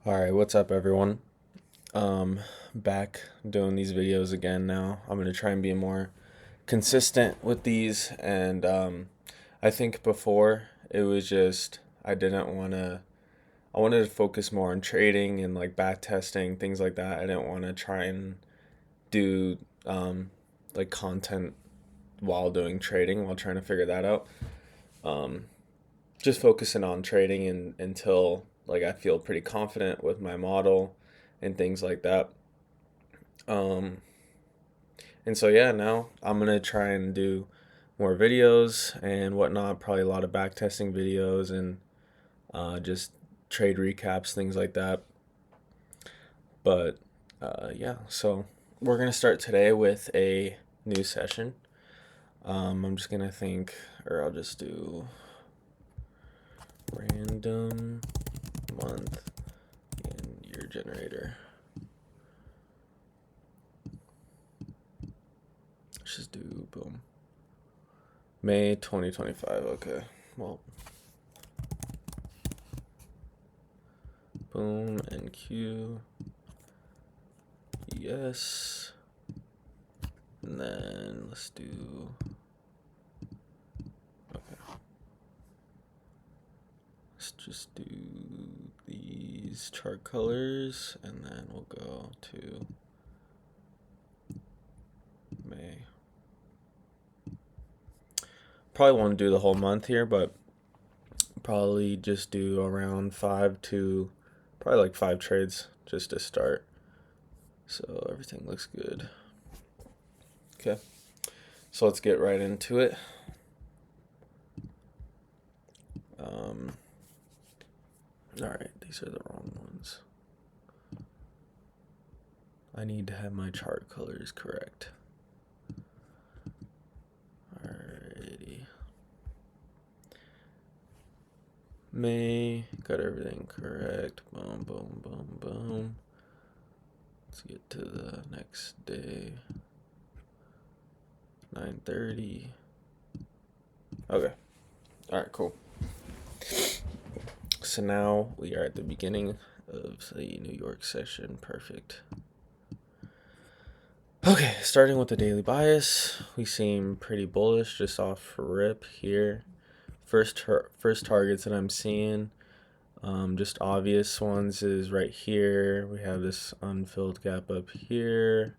All right, what's up, everyone? Back doing these videos again now. I'm gonna try and be more consistent with these, and I think before it was just I didn't want to. I wanted to focus more on trading and like back testing things like that. I didn't want to try and do like content while doing trading while trying to figure that out. Um, just focusing on trading until like I feel pretty confident with my model and things like that. Um, and so yeah, now I'm gonna try and do more videos and whatnot. Probably a lot of back testing videos and just trade recaps, things like that. But yeah, so we're gonna start today with a new session. I'm just gonna think, or I'll just do random month in year generator. Let's just do boom. May 2025. Okay. Well, boom and Q. Yes. And then let's do. Okay. Let's just do these chart colors and then we'll go to May. Probably won't do the whole month here, but probably just do around probably like 5 trades just to start. So everything looks good. Okay. So let's get right into it. All right, these are the wrong ones. I need to have my chart colors correct. Alrighty. May, got everything correct. Boom, boom, boom, boom. Let's get to the next day. 9:30. Okay. All right, cool. So now we are at the beginning of the New York session. Perfect. Okay, starting with the daily bias, we seem pretty bullish just off rip here. First targets that I'm seeing, just obvious ones is right here. We have this unfilled gap up here.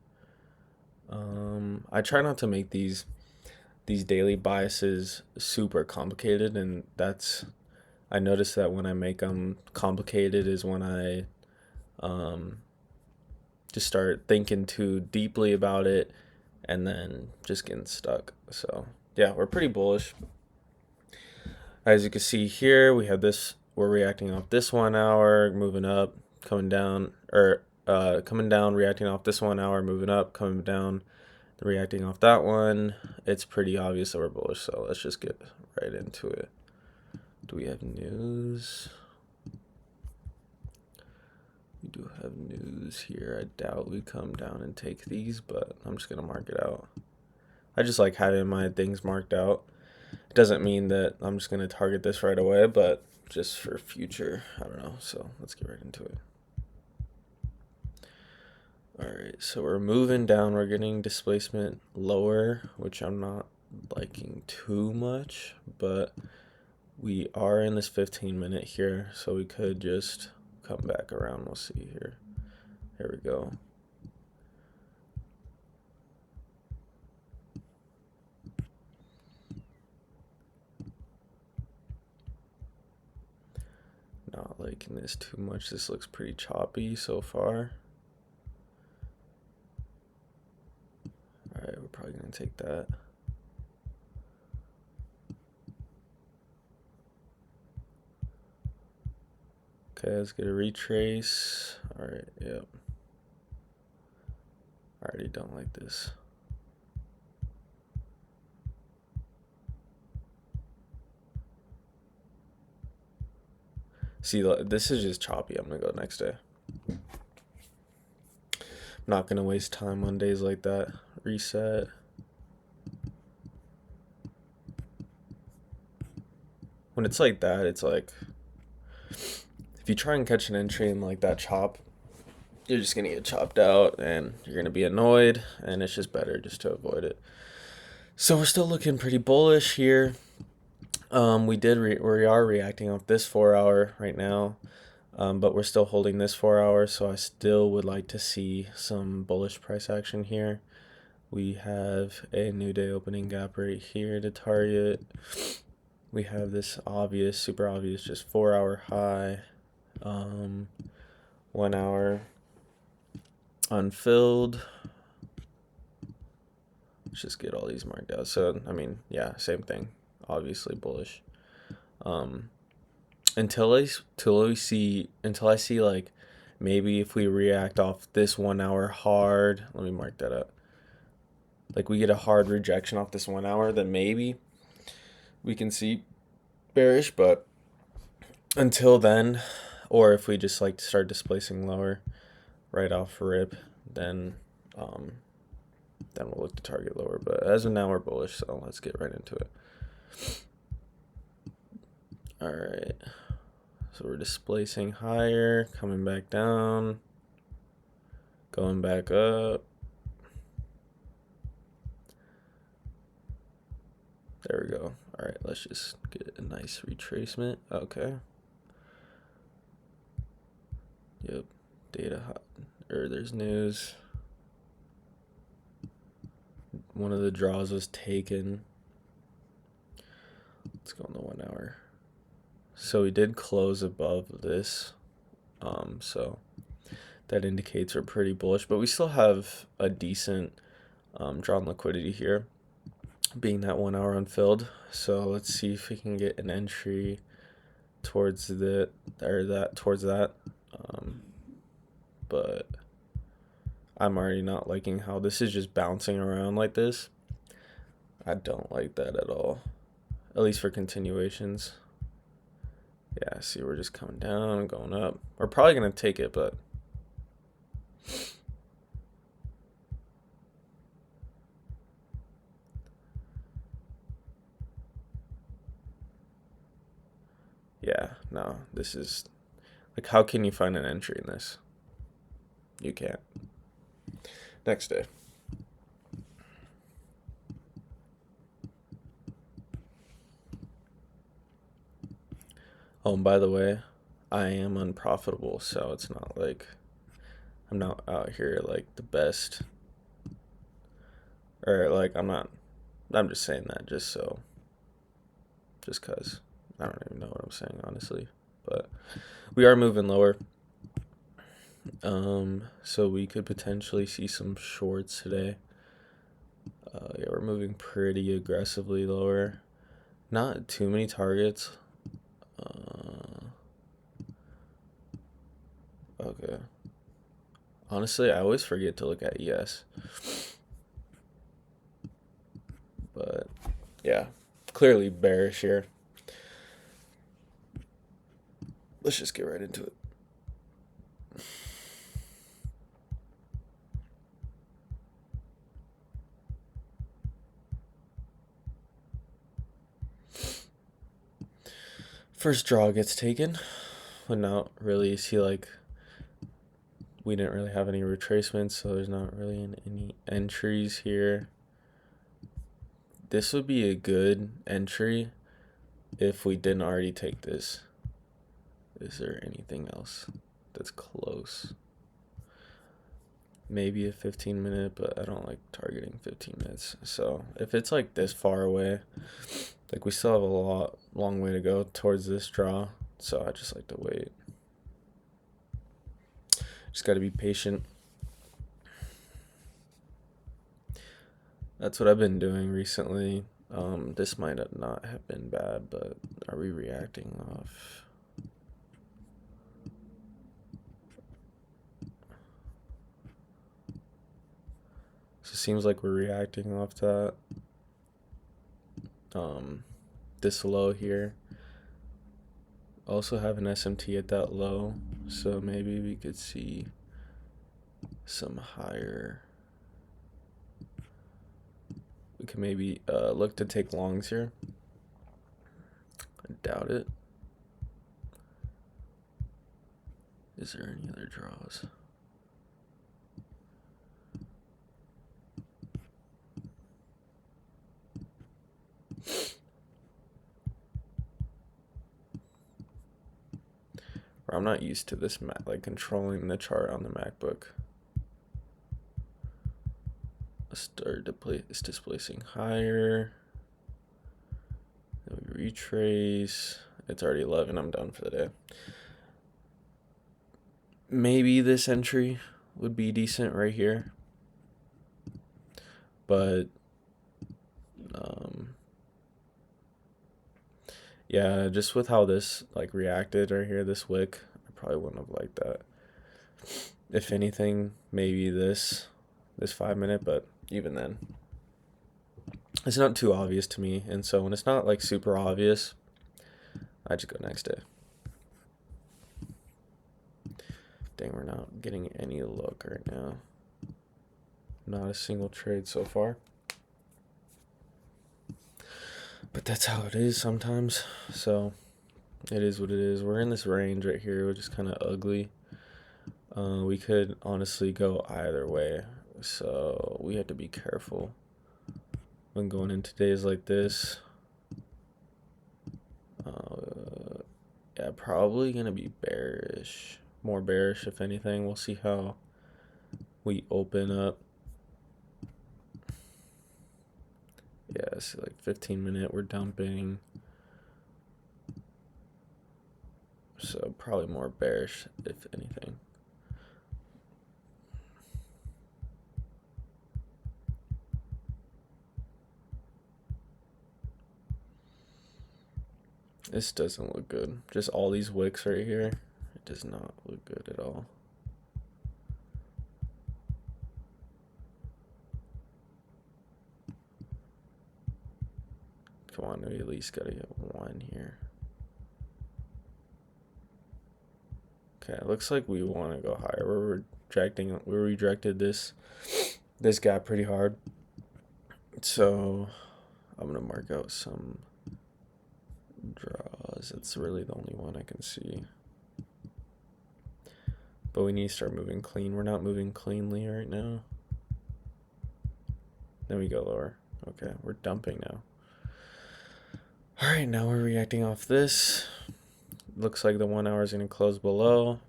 I try not to make these daily biases super complicated, and I notice that when I make them complicated is when I um, just start thinking too deeply about it and then just getting stuck. So yeah, we're pretty bullish. As you can see here, we have this. We're reacting off this 1 hour, moving up, coming down, or coming down, reacting off this 1 hour, moving up, coming down, reacting off that one. It's pretty obvious that we're bullish. So let's just get right into it. Do we have news? We do have news here. I doubt we come down and take these, but I'm just gonna mark it out. I just like having my things marked out. It doesn't mean that I'm just gonna target this right away, but just for future, I don't know. So let's get right into it. All right, so we're moving down. We're getting displacement lower, which I'm not liking too much, but we are in this 15-minute here, so we could just come back around. We'll see here. Here we go. Not liking this too much. This looks pretty choppy so far. Alright, we're probably going to take that. Okay, let's get a retrace. Alright, yep. I already don't like this. See, this is just choppy. I'm going to go next day. I'm not going to waste time on days like that. Reset. When it's like that, it's like if you try and catch an entry in like that chop, you're just gonna get chopped out and you're gonna be annoyed, and it's just better just to avoid it. So we're still looking pretty bullish here. We are reacting off this 4 hour right now, but we're still holding this 4 hour. So I still would like to see some bullish price action here. We have a new day opening gap right here to target. We have this obvious, super obvious, just 4 hour high, 1 hour unfilled. Let's just get all these marked out. So I mean, yeah, same thing. Obviously bullish. Until I see like maybe if we react off this 1 hour hard, let me mark that up. Like we get a hard rejection off this 1 hour, then maybe we can see bearish. But until then, or if we just like start displacing lower right off rip, then we'll look to target lower. But as of now, we're bullish, so let's get right into it. All right. So we're displacing higher, coming back down, going back up. There we go. All right, let's just get a nice retracement. Okay. Yep. Data hot. There's news. One of the draws was taken. Let's go on the 1 hour. So we did close above this. So that indicates we're pretty bullish, but we still have a decent drawn liquidity here, being that 1 hour unfilled. So let's see if we can get an entry towards that. But I'm already not liking how this is just bouncing around like this. I don't like that at all, at least for continuations. Yeah, see, we're just coming down, going up. We're probably going to take it, but yeah, no, this is like, how can you find an entry in this? You can't. Next day. Oh, and by the way, I am unprofitable, so it's not like I'm not out here like the best, or like I'm just saying that just cuz I don't even know what I'm saying, honestly, but we are moving lower. So we could potentially see some shorts today. Yeah, we're moving pretty aggressively lower. Not too many targets. Okay. Honestly, I always forget to look at ES. But yeah, clearly bearish here. Let's just get right into it. First draw gets taken. But not really see, like, we didn't really have any retracements, so there's not really any entries here. This would be a good entry if we didn't already take this. Is there anything else that's close? Maybe a 15-minute, but I don't like targeting 15 minutes. So if it's like this far away, like we still have a long way to go towards this draw. So I just like to wait. Just got to be patient. That's what I've been doing recently. This might not have been bad, but are we reacting off? So it seems like we're reacting off that. This low here. Also have an SMT at that low, so maybe we could see some higher. We can maybe look to take longs here. I doubt it. Is there any other draws? I'm not used to this like controlling the chart on the MacBook. It's displacing higher. Then we retrace. It's already 11. I'm done for the day. Maybe this entry would be decent right here, but yeah, just with how this like reacted right here, this wick, I probably wouldn't have liked that. If anything, maybe this 5-minute, but even then, it's not too obvious to me. And so when it's not like super obvious, I just go next day. Dang, we're not getting any look right now. Not a single trade so far. But that's how it is sometimes. So it is what it is. We're in this range right here, which is kind of ugly. We could honestly go either way. So we have to be careful when going into days like this. Yeah, probably going to be bearish. More bearish, if anything. We'll see how we open up. Yeah, so like 15-minute, we're dumping. So probably more bearish, if anything. This doesn't look good. Just all these wicks right here. It does not look good at all. Come on, we at least gotta get one here. Okay, it looks like we want to go higher. We rejected this gap pretty hard. So I'm gonna mark out some draws. It's really the only one I can see. But we need to start moving clean. We're not moving cleanly right now. Then we go lower. Okay, we're dumping now. All right, now we're reacting off this. Looks like the 1 hour is going to close below.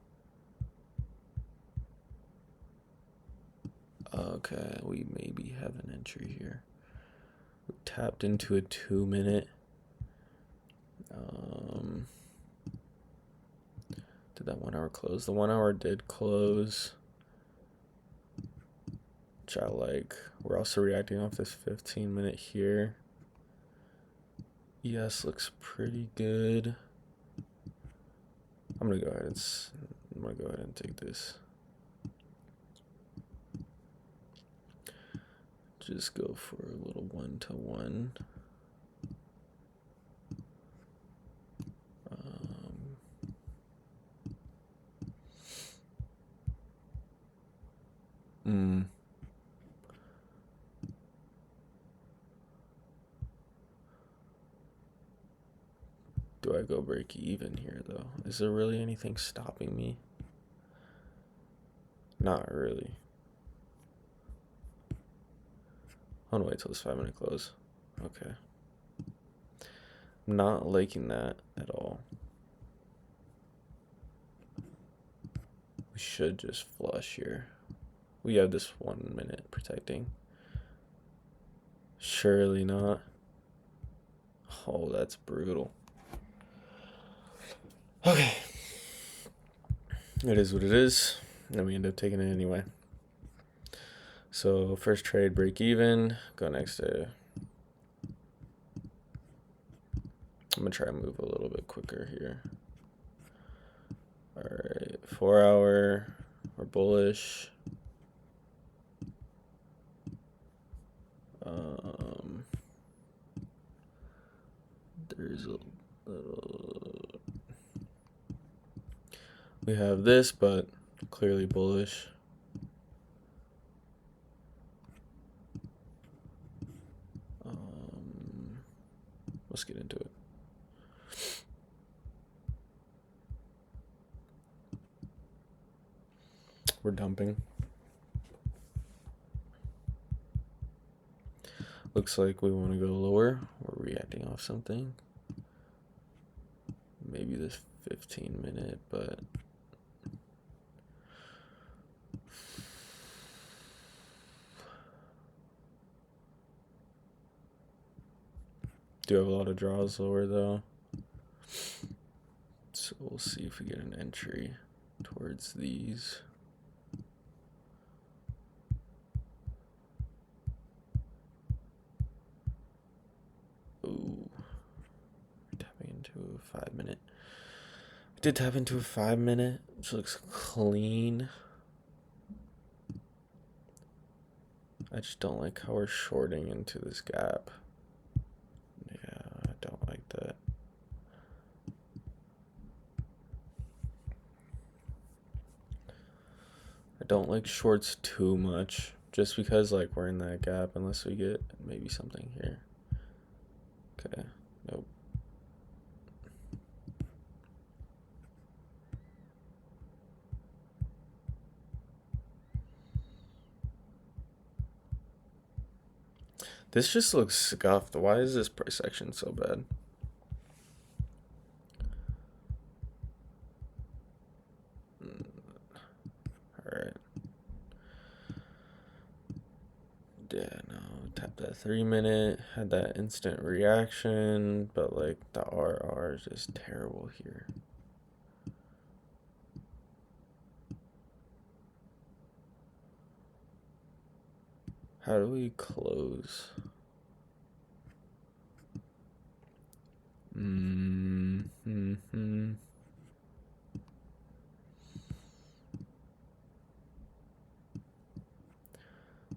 Okay, we maybe have an entry here. We tapped into a 2-minute. Did that 1 hour close? The 1 hour did close. Which I like. We're also reacting off this 15-minute here. Yes, looks pretty good. I'm gonna go ahead and take this. Just go for a little 1-to-1. Do I go break even here though? Is there really anything stopping me? Not really. I'm gonna wait till this 5-minute close. Okay. I'm not liking that at all. We should just flush here. We have this 1 minute protecting. Surely not. Oh, that's brutal. Okay. It is what it is. And we end up taking it anyway. So first trade, break even. Go next day. I'm gonna try and move a little bit quicker here. All right, 4 hour. We're bullish. There's a little. We have this, but clearly bullish. Let's get into it. we're dumping. Looks like we want to go lower. We're reacting off something. Maybe this 15-minute, but do have a lot of draws lower though. So we'll see if we get an entry towards these. Ooh, tapping into a 5-minute. I did tap into a 5-minute, which looks clean. I just don't like how we're shorting into this gap. Yeah, I don't like that. I don't like shorts too much, just because like we're in that gap unless we get maybe something here. Okay, nope. This just looks scuffed. Why is this price action so bad? Alright. Yeah, no, tap that 3-minute, had that instant reaction, but like the RR is just terrible here. How do we close?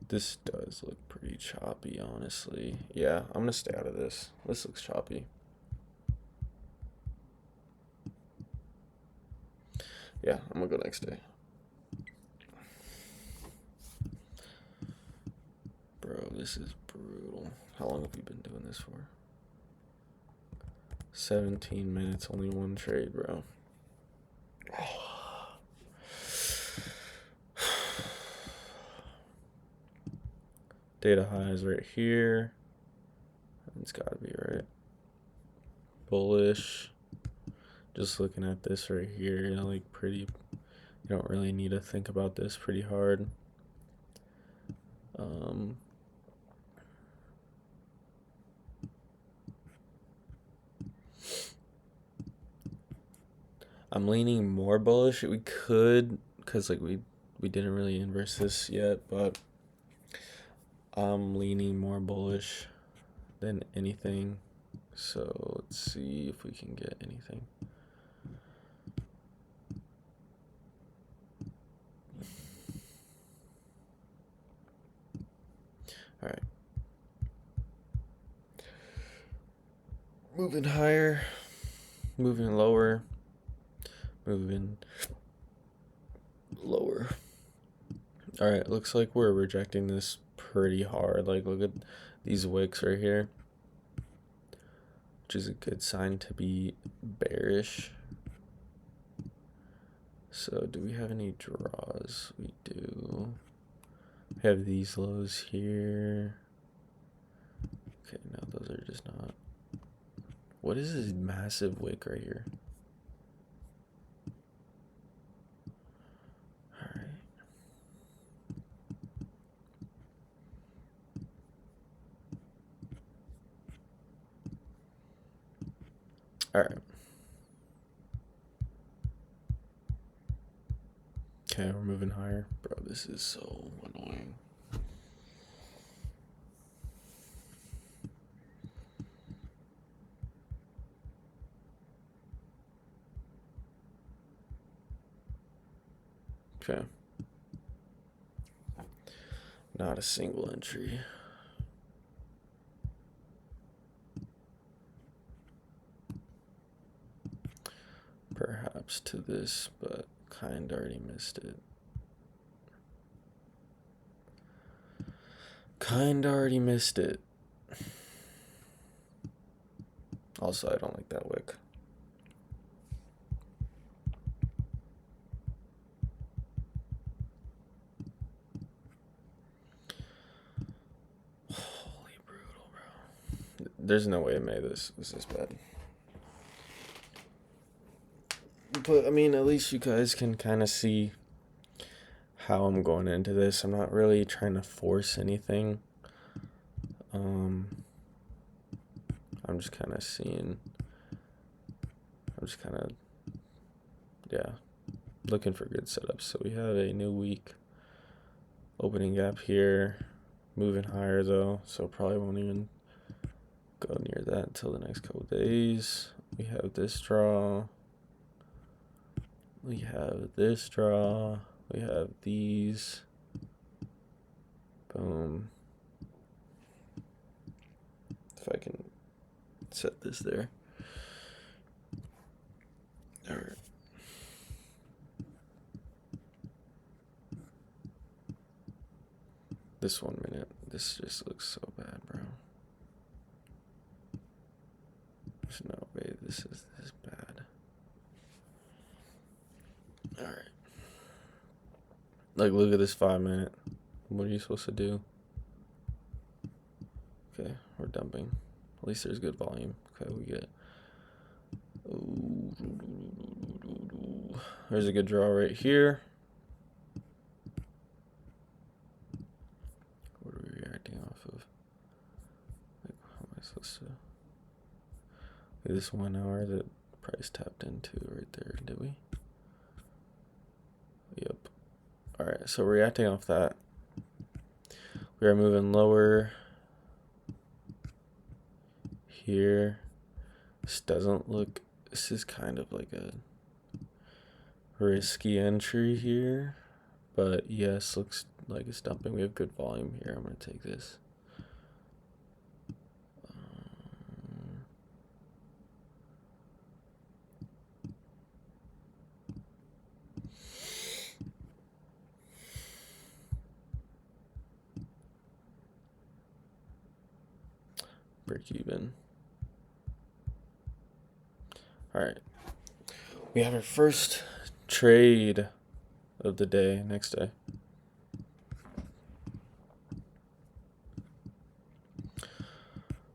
This does look pretty choppy, honestly. Yeah, I'm gonna stay out of this. This looks choppy. Yeah, I'm gonna go next day. Bro, this is brutal. How long have you been doing this for? 17 minutes, only one trade, bro. Data high is right here. It's gotta be right. Bullish. Just looking at this right here, you know, like pretty, you don't really need to think about this pretty hard. I'm leaning more bullish. We could, because like we didn't really inverse this yet, but I'm leaning more bullish than anything. So let's see if we can get anything. All right. Moving higher, moving lower, moving lower. All right, looks like we're rejecting this pretty hard. Like, look at these wicks right here, which is a good sign to be bearish. So do we have any draws? We do. We have these lows here. Okay, no, those are just not. What is this massive wick right here? Alright. Alright. Okay, we're moving higher. Bro, this is so annoying. Okay. Not a single entry. Perhaps to this, but kind already missed it. Kind already missed it. Also, I don't like that wick. there's no way I made this. This is bad. But, I mean, at least you guys can kind of see how I'm going into this. I'm not really trying to force anything. I'm just kind of seeing. I'm just kind of, yeah, looking for good setups. So we have a new week. Opening gap here. Moving higher, though. So probably won't even go near that until the next couple days. We have this draw. We have this draw. We have these. Boom. If I can set this there. All right. This 1 minute. This just looks so bad, bro. There's no way this is this bad. All right. Like, look at this 5 minute. What are you supposed to do? Okay, we're dumping. At least there's good volume. Okay, we get. Ooh, there's a good draw right here. What are we reacting off of? Like, how am I supposed to? This 1 hour that price tapped into right there, did we? Yep. All right, so reacting off that. We are moving lower here. This doesn't look. This is kind of like a risky entry here, but yes, looks like it's dumping. We have good volume here. I'm gonna take this. Break even. All right, we have our first trade of the day. Next day.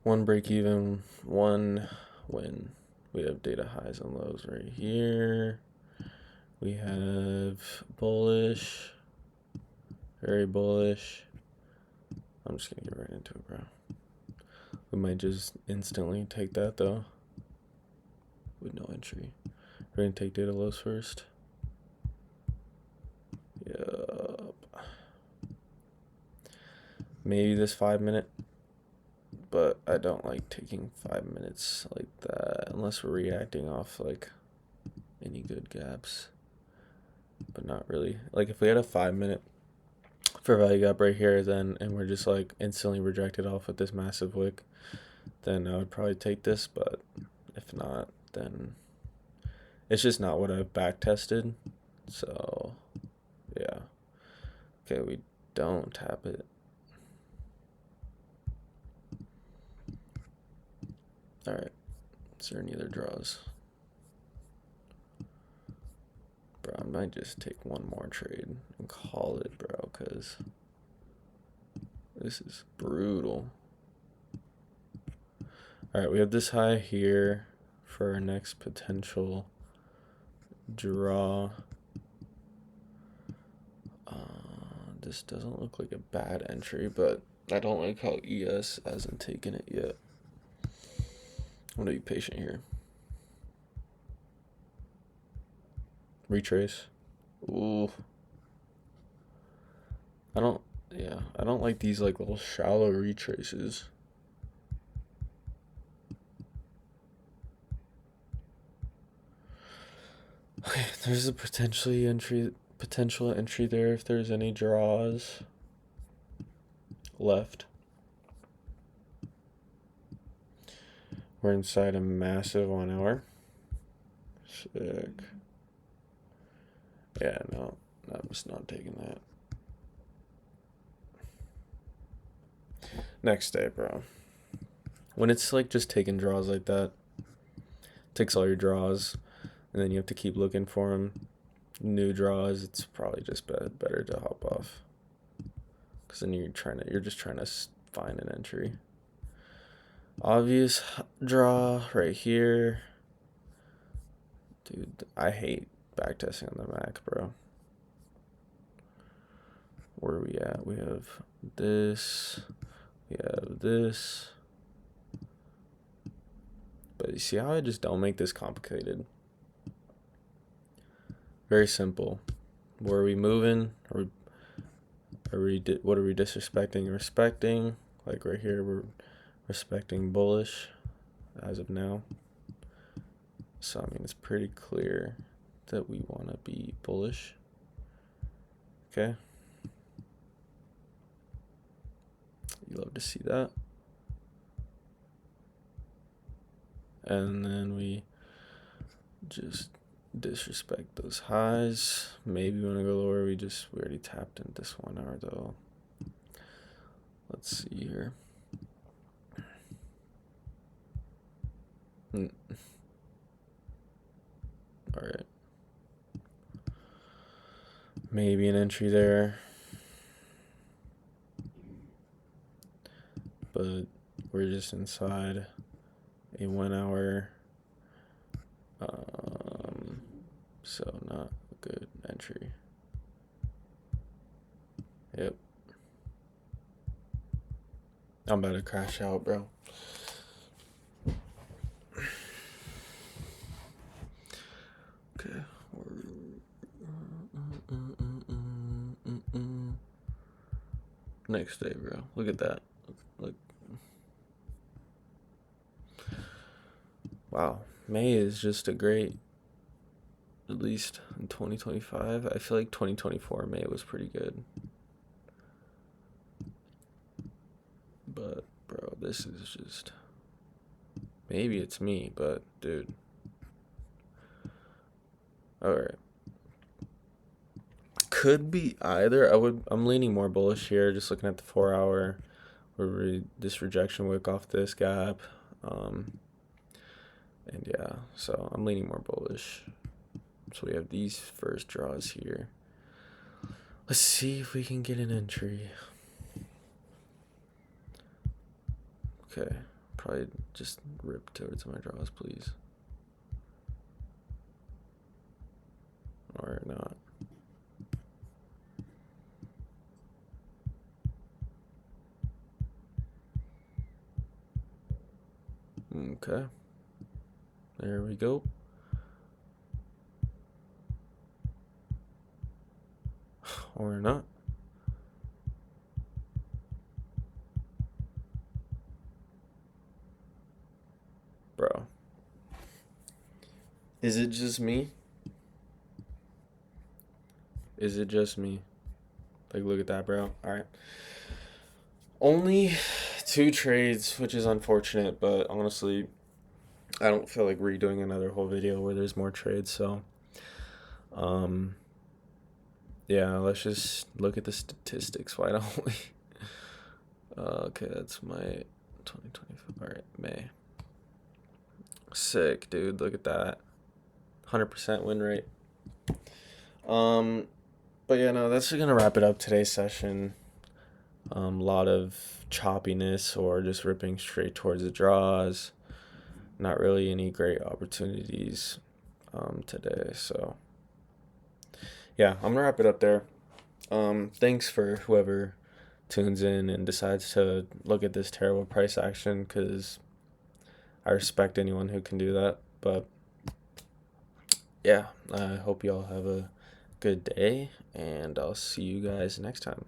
One break even, one win. We have data highs and lows right here. We have bullish, very bullish. I'm just gonna get right into it, bro. We might just instantly take that though, with no entry. We're gonna take data lows first. Yup. Maybe this 5 minute, but I don't like taking 5 minutes like that unless we're reacting off like any good gaps. But not really. Like if we had a 5 minute for value gap right here, then and we're just like instantly rejected off with this massive wick, then I would probably take this. But if not, then it's just not what I've back tested. So yeah. Okay, we don't tap it. All right. Is there any other draws? Bro, I might just take one more trade and call it, bro, because this is brutal. All right, we have this high here for our next potential draw. This doesn't look like a bad entry, but I don't like how ES hasn't taken it yet. I'm gonna be patient here. Retrace. Ooh. I don't like these like little shallow retraces. Okay, there's a potential entry there if there's any draws left. We're inside a massive 1 hour. Sick. Yeah, no, I'm just not taking that. Next day, bro. When it's like just taking draws like that, takes all your draws, and then you have to keep looking for them. New draws, it's probably just better to hop off. Because then you're just trying to find an entry. Obvious draw right here. Dude, I hate backtesting on the Mac, bro. Where are we at? We have this. We have this. But you see how I just don't make this complicated? Very simple. Where are we moving? What are we disrespecting? Respecting. Like right here, we're respecting bullish as of now. So, I mean, it's pretty clear that we want to be bullish. Okay. You love to see that. And then we just disrespect those highs. Maybe we want to go lower. We already tapped in this 1 hour though. Let's see here. All right. Maybe an entry there. But we're just inside a 1 hour. So not a good entry. Yep. I'm about to crash out, bro. Okay. Next day, bro. Look at that. Look. Wow. May is just a great, at least in 2025. I feel like 2024 May was pretty good. But, bro, this is just, maybe it's me, but, dude. Alright. Could be either. I'm leaning more bullish here, just looking at the 4 hour. This rejection wick off this gap. And yeah, so I'm leaning more bullish. So we have these first draws here. Let's see if we can get an entry. Okay, probably just rip towards my draws, please. Or not. Okay. There we go. Or not. Bro. Is it just me? Is it just me? Like, look at that, bro. Alright. Only 2 trades, which is unfortunate, but honestly, I don't feel like redoing another whole video where there's more trades, so yeah, let's just look at the statistics. Why don't we? Okay, that's my 2025. All right, May. Sick, dude. Look at that. 100% win rate. But yeah, no, that's gonna wrap it up today's session. A lot of choppiness or just ripping straight towards the draws. Not really any great opportunities today, so yeah, I'm gonna wrap it up there. Thanks for whoever tunes in and decides to look at this terrible price action, because I respect anyone who can do that. But yeah, I hope y'all have a good day, and I'll see you guys next time.